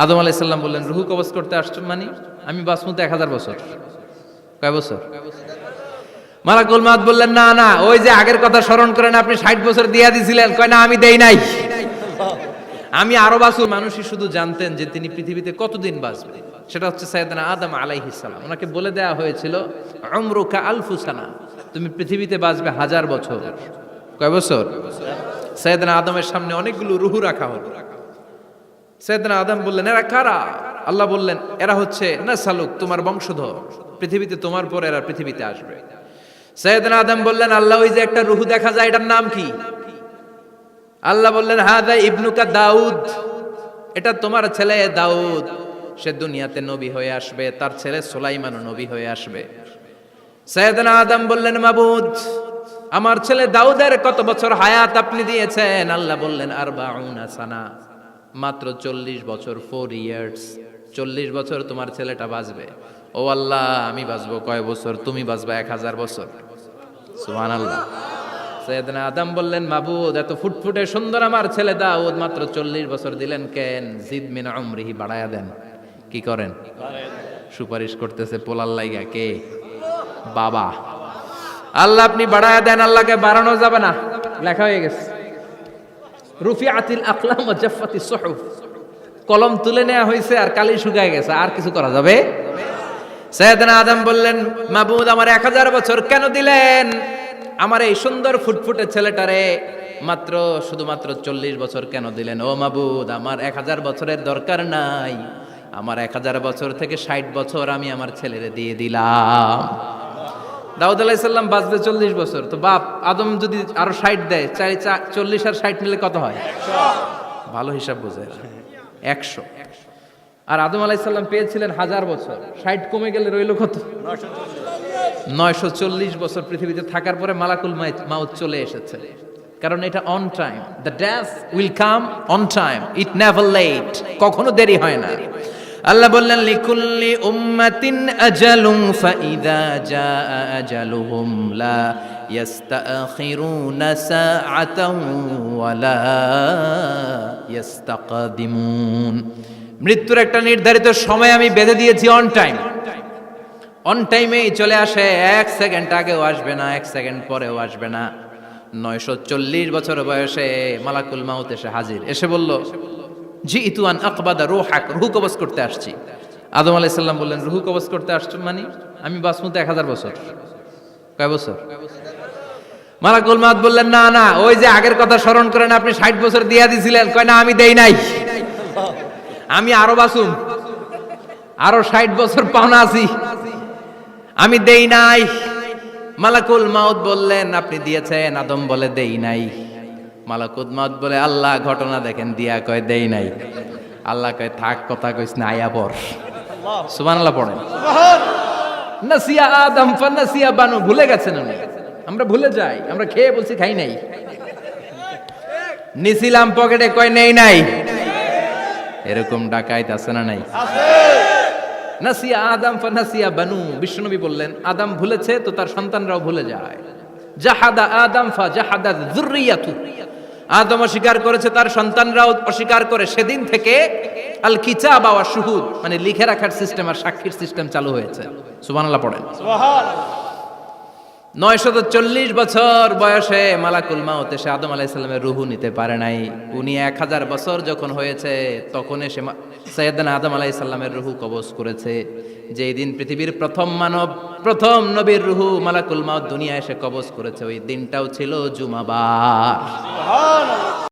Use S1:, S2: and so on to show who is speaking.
S1: আদম আলাইহিস সালাম বললেন, রুহু কবজ করতে আসছো মানে? আমি বাঁচবো তো 1000 বছর। কয় বছর? মালাকুল মাউত বললেন, না না, ওই যে আগের কথা স্মরণ করেন, আপনি 60 বছর দিয়া দিছিলেন। কয় না, আমি দেই নাই, আমি আরো বাঁচব। মানুষই শুধু জানতেন যে তিনি পৃথিবীতে কতদিন বাঁচবেন, সেটা হচ্ছে সাইয়েদনা আদম আলাইহিস সালাম। ওনাকে বলে দেওয়া হয়েছিল, উমরুকা আলফু সানা, তুমি পৃথিবীতে বাঁচবে 1000 বছর। কয় বছর? সাইয়েদনা আদমের সামনে অনেকগুলো রুহু রাখা হলো। সাইয়েদনা আদম বললেন, এরা কারা? আল্লাহ বললেন, এরা হচ্ছে নাসালুক, তোমার বংশধর, পৃথিবীতে তোমার পর এরা পৃথিবীতে আসবে। সাইয়েদনা আদম বললেন, আল্লাহ, ওই যে একটা রুহু দেখা যায়, এটার নাম কি? আল্লাহ বললেন, হাদা ইবনুকা দাউদ, এটা তোমার ছেলে দাউদ, সে দুনিয়াতে নবী হয়ে আসবে, তার ছেলে সুলাইমানও নবী হয়ে আসবে। সাইয়েদনা আদম বললেন, মাবুদ, আমার ছেলে দাউদের কত বছর হায়াত আপনি দিয়েছেন? আল্লাহ বললেন, 40 সানা, মাত্র 40 বছর, 4 ইয়ার্স, 40 বছর তোমার ছেলেটা বাঁচবে। ও আল্লাহ, আমি বাঁচবো কয় বছর? তুমি বাঁচবা 1000 বছর। সুবহানাল্লাহ। সাইয়েদনা আদম বললেন, মাবুদ, এত ফুটফুটে সুন্দর আমার ছেলে দাউদ, মাত্র 40 বছর দিলেন কেন? জিদ মিন উমরিহি, বাড়ায়া দেন। কি করেন? সুপারিশ করতেছে পোলার লাইগা। কে? বাবা। আল্লাহ, আপনি বাড়ায়া দেন। আল্লাহকে বাড়ানো যাবে না, লেখা হয়ে গেছে। রুফিআতিল আকলাম ওয়া জাফফাতিস সুহুফ, কলম তুলে নেওয়া হয়েছে আর কালি শুকায় গেছে, আর কিছু করা যাবে? সাইয়েদনা আদম বললেন, মাবুদ, আমার 1000 বছর কেন দিলেন? আমার এই সুন্দর ফুটফুটে ছেলেটারে মাত্র শুধুমাত্র 40 বছর কেন দিলেন? ও মাবুদ, আমার 1000 বছরের দরকার নাই, আমার 1000 বছর থেকে 60 বছর আমি আমার ছেলেরে দিয়ে দিলাম। দাউদ আলাইহিস সালাম বাঁচবে 40 বছর, তো বাপ আদম যদি আরো 60 দেয়, 40 আর 60 মিলে কত হয়? 100। ভালো হিসাব বোঝে, 100। আর আদম আলাইহিস সালাম পেয়েছিলেন 1000 বছর, 60 কমে গেলে রইল কত? 940 বছর পৃথিবীতে থাকার পরে মালাকুল মাউত চলে এসেছে। কারণ এটা on time, the death will come on time, it never late, কখনো দেরি হয় না। আল্লাহ বললেন, লিকুল্লি উম্মাতিন আজালুন ফাইদা জাআ আজালুহুম লা ইস্তাখিরুনা সাআতান ওয়া লা ইস্তাকদিমুন। মৃত্যুর একটা নির্ধারিত সময় আমি বেঁধে দিয়েছি, অন টাইম। অন টাইমেই চলে আসে, 1 সেকেন্ড আগেও আসবে না, 1 সেকেন্ড পরেও আসবে না। 940 বছর বয়সে মালাকুল মাউত এসে হাজির, এসে বলল, জিইতু আন আকবাদা রূহাক, রূহ কবজ করতে আসছি। আদম আলাইহিস সালাম বললেন, রূহ কবজ করতে আসছো মানে? আমি বাঁচবো তো 1000 বছর। কয় বছর? মালাকুল মাউত বললেন, না না, ওই যে আগের কথা স্মরণ করেন, আপনি 60 বছর দিয়া দিছিলেন। কয় না, আমি দেই নাই, আমি আরো বাঁচুম, আরো 60 বছর পাওনা আছি, আমি দেই নাই। মালাকুল মাউত বললেন, আপনি দিয়েছেন? আদম বলে, দেই নাই। মালাকুল মাউত বলে, আল্লাহ, ঘটনা দেখেন। দিয়া কয়, দেই নাই। আল্লাহ কয়, থাক, কথা কইস না, আয়া পড়। সুবহানাল্লাহ পড়েন। নাসিয়া আদম ফানাসিয়া বানু, ভুলে গেছেন উনি। আমরা ভুলে যাই, আমরা খেয়ে বলছি খাই নাই, নিছিলাম পকেটে, কয় নেই নাই। এরকম ডাকাইত আছে না নাই? নাসিয়া আদম ফানাসিয়া বানু, বিশ্বনবী বললেন, আদম ভুলেছে তো তার সন্তানরাও ভুলে যায়। জাহাদা আদম ফা জাহাদা যুররিয়াতু, আদম অস্বীকার করেছে, তার সন্তানরাও অস্বীকার করে। সেদিন থেকে আল কিতাব ওয়া শুহুদ, মানে লিখে রাখার সিস্টেম আর সাক্ষীর সিস্টেম চালু হয়েছে। সুবহানাল্লাহ পড়েন। সুবহানাল্লাহ। 940 বছর বয়সে মালাকুল মাউত এসে আদম আলাইহিস সালামের রূহ নিতে পারে নাই। উনি 1000 বছর যখন হয়েছে তখন এসে সাইয়েদনা আদম আলাইহিস সালামের রূহ কবজ করেছে। যেই দিন পৃথিবীর প্রথম মানব, প্রথম নবীর রূহ মালাকুল মাউত দুনিয়া এসে কবজ করেছে, ওই দিনটাও ছিল জুমাবার। সুবহানাল্লাহ।